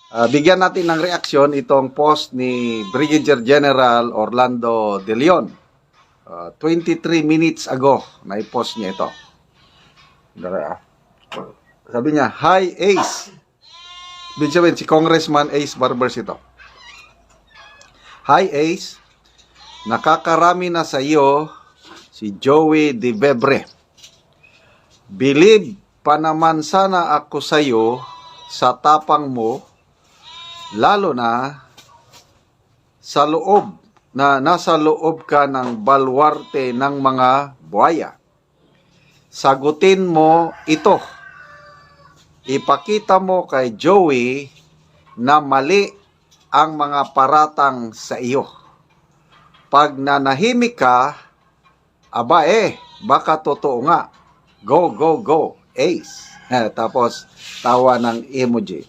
Bigyan natin ng reaksyon itong post ni Brigadier General Orlando De Leon. 23 minutes ago, na-post niya ito. Sabi niya, "Hi Ace." Ibig sabihin, si Congressman Ace Barbers ito. "Hi Ace, nakakarami na sa iyo si Joey De Bebre. Believe pa naman sana ako sa iyo sa tapang mo, lalo na sa loob na nasa loob ka ng balwarte ng mga buhaya. Sagutin mo ito. Ipakita mo kay Joey na mali ang mga paratang sa iyo. Pag nanahimik ka, baka totoo nga. Go, go, go, Ace." Tapos, tawa ng emoji.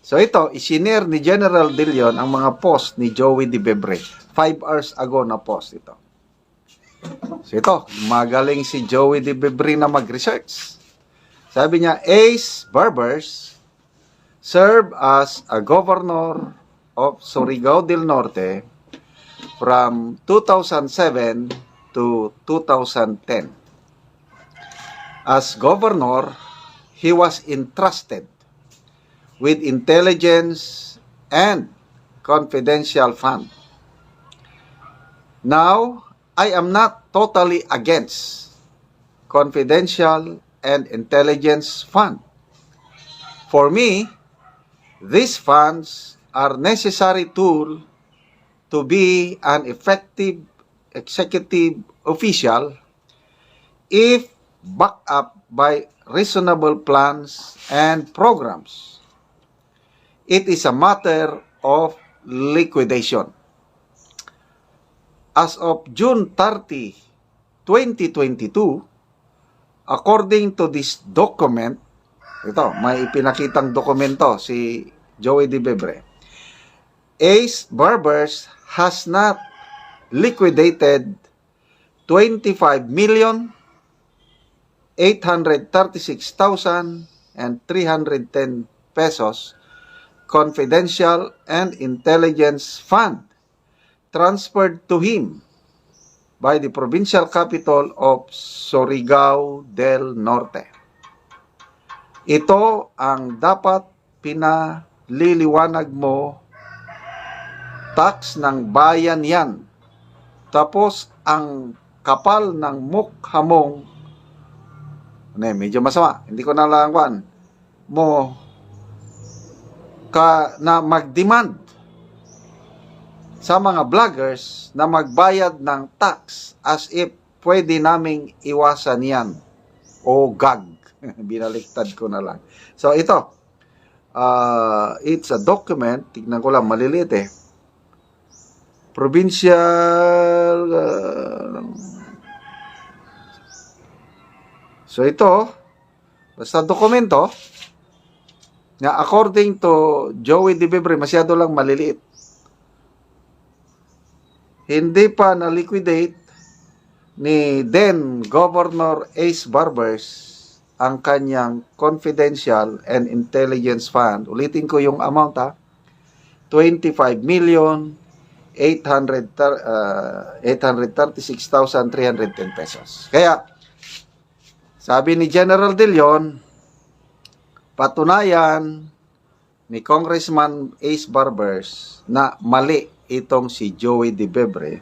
So ito, isinare ni General De Leon ang mga post ni Joey De Bebre. 5 hours ago na post ito. So ito, magaling si Joey De Bebre na mag-research. Sabi niya, "Ace Barbers served as a governor of Surigao del Norte from 2007 to 2010. As governor, he was entrusted with intelligence and confidential fund. Now, I am not totally against confidential and intelligence fund. For me, these funds are necessary tool to be an effective executive official if backed up by reasonable plans and programs. It is a matter of liquidation. As of June 30, 2022, according to this document," ito, may ipinakitang dokumento si Joey De Bebre, "Ace Barbers has not liquidated 25,836,310 pesos confidential and intelligence fund transferred to him by the provincial capital of Surigao del Norte. Ito ang dapat pinaliliwanag mo. Tax ng bayan yan. Tapos ang kapal ng mukha mong," medyo masama, hindi ko nalangwan mo, na mag-demand sa mga vloggers na magbayad ng tax as if pwede naming iwasan yan. O gag. Binaliktad ko na lang. So ito, it's a document, tignan ko lang, maliliit eh. Provincial, so ito, basta dokumento, na according to Joey De Bebre, masyado lang maliliit. Hindi pa na-liquidate ni then Governor Ace Barbers ang kanyang confidential and intelligence fund. Ulitin ko yung amount 25,836,310 pesos. Kaya, sabi ni General De Leon, patunayan ni Congressman Ace Barbers na mali itong si Joey De Bebre.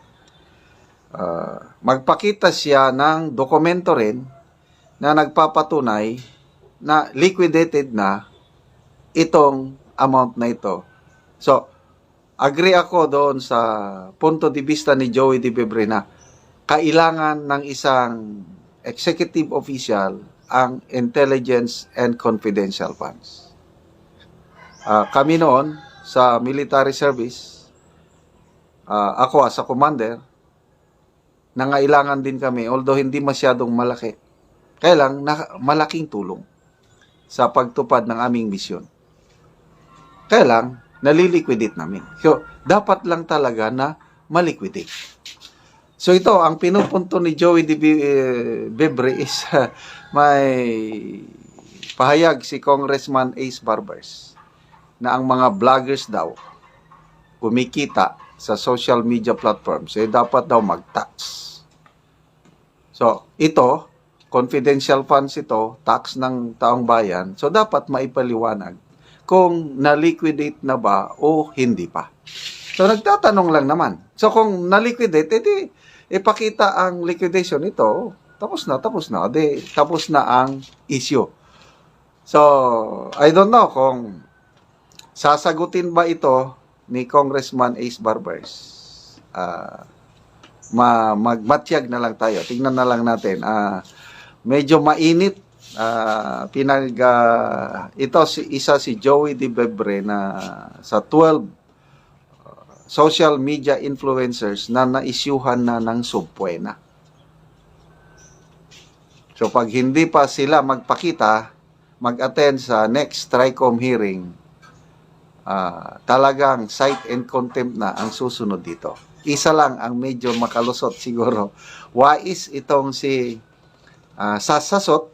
Magpakita siya ng dokumento rin na nagpapatunay na liquidated na itong amount na ito. So, agree ako doon sa punto de vista ni Joey De Bebre na kailangan ng isang executive official ang intelligence and confidential funds. Kami noon sa military service, ako as a commander, nangailangan din kami, although hindi masyadong malaki, kaya lang malaking tulong sa pagtupad ng aming misyon. Kaya lang, naliliquidate namin. So, dapat lang talaga na maliquidate. So ito, ang pinupunto ni Joey De Bebre is may pahayag si Congressman Ace Barbers na ang mga vloggers daw kumikita sa social media platforms, dapat daw mag-tax. So, ito, confidential funds ito, tax ng taong bayan, so dapat maipaliwanag kung na-liquidate na ba o hindi pa. So, nagtatanong lang naman. So, kung na-liquidate, edi, ipakita ang liquidation ito, tapos na, tapos na ang issue. So, I don't know kung sasagutin ba ito ni Congressman Ace Barbers. Magmatyag na lang tayo. Tingnan na lang natin. Medyo mainit. Ito, isa si Joey De Bebre na sa 12 social media influencers na naisyuhan na ng subpoena. So, pag hindi pa sila magpakita, mag-attend sa next TRICOM hearing, talagang cite and contempt na ang susunod dito. Isa lang ang medyo makalusot siguro. Wais itong si Sasasot.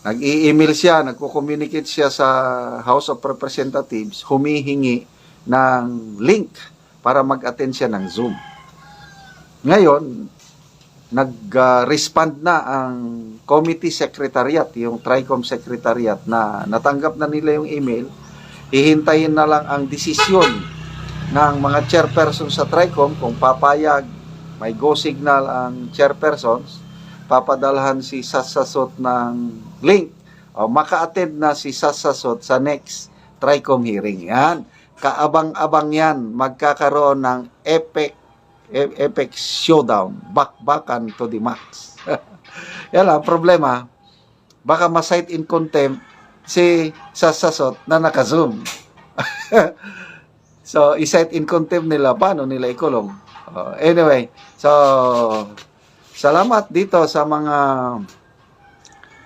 Nag-i-email siya, nagko-communicate siya sa House of Representatives, humihingi ng link para mag-attend siya ng Zoom. Ngayon, nag-respond na ang committee secretariat, yung TRICOM secretariat na natanggap na nila yung email. Hihintayin na lang ang desisyon ng mga chairperson sa TRICOM kung papayag, may go signal ang chairpersons, papadalhan si Sasasot ng link o maka-attend na si Sasasot sa next TRICOM hearing. Yan, kaabang-abang yan, magkakaroon ng epic showdown, bakbakan to the max. Yan lang, problema, baka ma-cite in contempt si Sasasot na naka-zoom. So, i-cite in contempt nila, paano nila ikulong? Anyway, so, salamat dito sa mga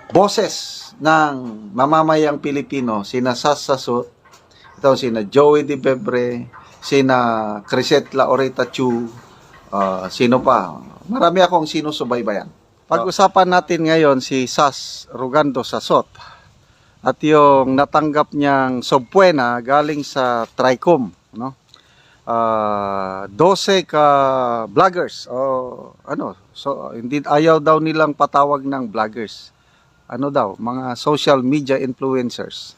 boses ng mamamayang Pilipino, sina Sasasot, ito sina Joey De Bebre, sina Crisette Laureta Chu, sino pa? Marami akong sinusubaybayan. Pag-usapan natin ngayon si Sas Rugando Sasot at yung natanggap niyang subpoena galing sa TRICOM, no? 12 ka vloggers hindi ayaw daw nilang patawag ng vloggers. Ano daw, mga social media influencers.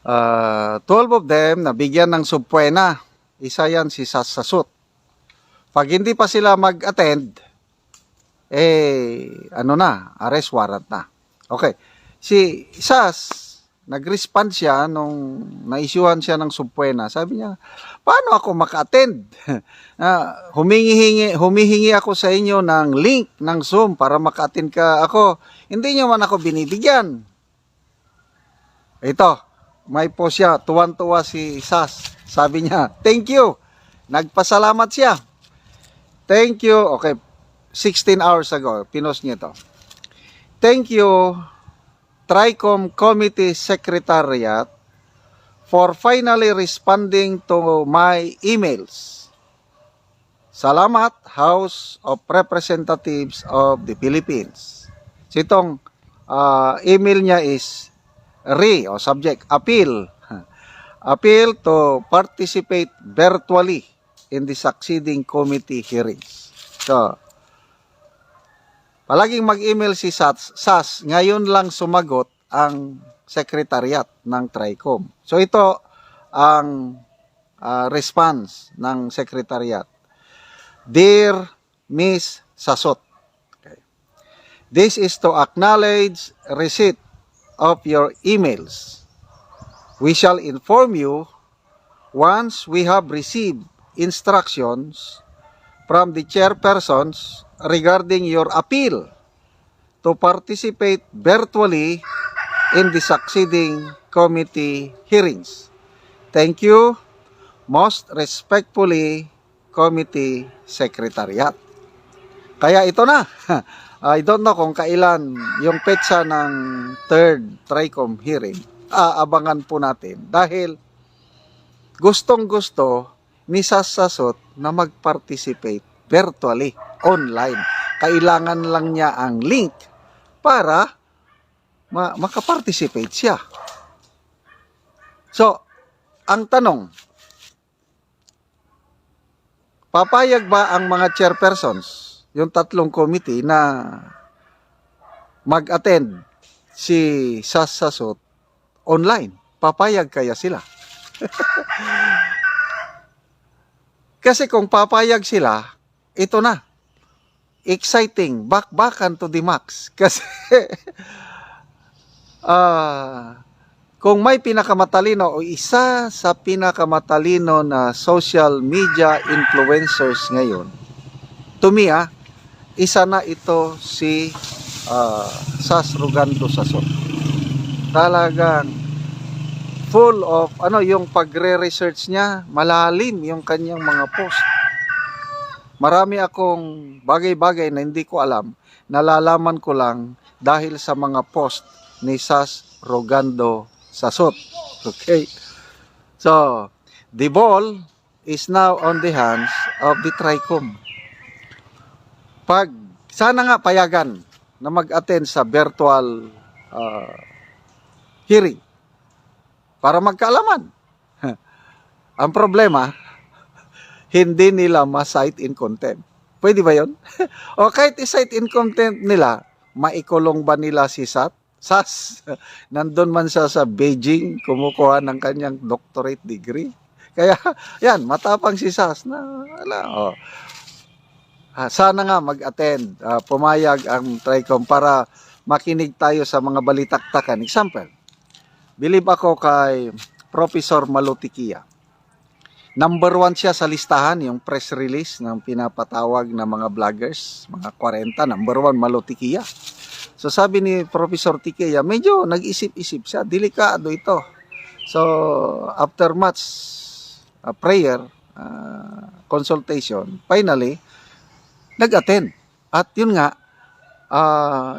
12 of them nabigyan ng subpoena. Isa yan si Sasasot. Pag hindi pa sila mag-attend, arrest warrant na. Okay. Si Sas, nag-respond siya nung na-issuehan siya ng subpoena. Sabi niya, paano ako maka-attend? Humihingi ako sa inyo ng link ng Zoom para maka-attend ka ako. Hindi niyo man ako binibigyan. Ito, may post siya. Tuwan-tuwa si Sas. Sabi niya, thank you. Nagpasalamat siya. Thank you. Okay, 16 hours ago, pinost niya to. Thank you, TRICOM Committee Secretariat, for finally responding to my emails. Salamat, House of Representatives of the Philippines. So itong email niya is subject, appeal. Appeal to participate virtually in the succeeding committee hearings. So, palaging mag-email si Sas, ngayon lang sumagot ang secretariat ng TRICOM. So ito ang response ng secretariat. Dear Miss Sasot, okay. This is to acknowledge receipt of your emails. We shall inform you once we have received instructions from the chairpersons regarding your appeal to participate virtually in the succeeding committee hearings. Thank you. Most respectfully, Committee Secretariat. Kaya ito na. I don't know kung kailan yung petsa ng third TRICOM hearing. Abangan po natin. Dahil gustong-gusto ni Sasasot na mag-participate virtually, online. Kailangan lang niya ang link para makaparticipate siya. So, ang tanong, papayag ba ang mga chairpersons, yung tatlong committee na mag-attend si Sas Sasot online? Papayag kaya sila? Kasi kung papayag sila, ito na. Exciting, bakbakan to the max. Kasi kung may pinakamatalino o isa sa pinakamatalino na social media influencers ngayon, to me isa na ito si Sas Rogando Sasot. Talagang full of yung pagre-research niya, malalim yung kanyang mga post. Marami akong bagay-bagay na hindi ko alam, nalalaman ko lang dahil sa mga post ni Sas Rogando Sasot. Okay? So, the ball is now on the hands of the TRICOM. Sana nga payagan na mag-attend sa virtual hearing para magkaalaman. Ang problema, hindi nila ma-cite in contempt. Pwede ba yun? O kahit i-cite in contempt nila, maikulong ba nila si Sas? Nandun man siya sa Beijing, kumukuha ng kanyang doctorate degree. Kaya, yan, matapang si Sas na, sana nga mag-attend, pumayag ang TRICOM para makinig tayo sa mga balitaktakan. Example, believe ako kay Professor Malutikia. Number 1 siya sa listahan, yung press release ng pinapatawag na mga vloggers, mga 40, number 1 Malutikia. So sabi ni Professor Tikia, medyo nag-isip-isip siya, delikado ito. So after much prayer, consultation, finally, nag-attend. At yun nga,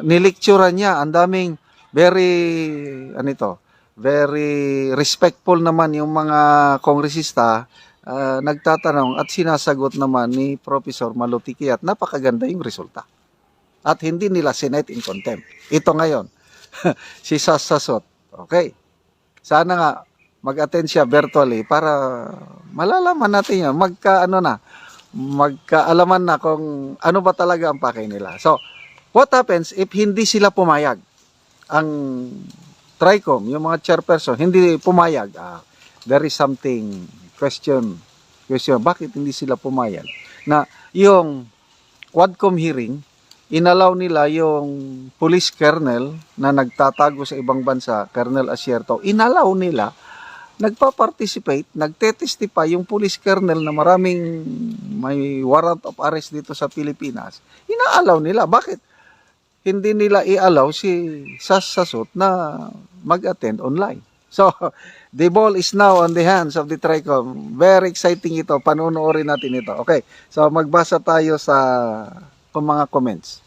nilecturean niya, ang daming very respectful naman yung mga kongresista, nagtatanong at sinasagot naman ni Professor Malutiki at napakaganda yung resulta. At hindi nila sinite in contempt. Ito ngayon, si Sas Sasot. Okay. Sana nga mag-attend siya virtually para malalaman natin yan. Magkaalaman na kung ano ba talaga ang pakay nila. So, what happens if hindi sila pumayag? Ang TRICOM, yung mga chairperson, hindi pumayag. There is something question. Bakit hindi sila pumayag? Na yung Quadcom hearing, inalaw nila yung police colonel na nagtatago sa ibang bansa, Colonel Asierto, inalaw nila, nagpa-participate, nagte-testify yung police colonel na may warrant of arrest dito sa Pilipinas. Inaalaw nila. Bakit hindi nila i-allow si Sas Sasot na mag-attend online? So, the ball is now on the hands of the TRICOM. Very exciting ito. Panunuorin natin ito. Okay. So, magbasa tayo sa mga comments.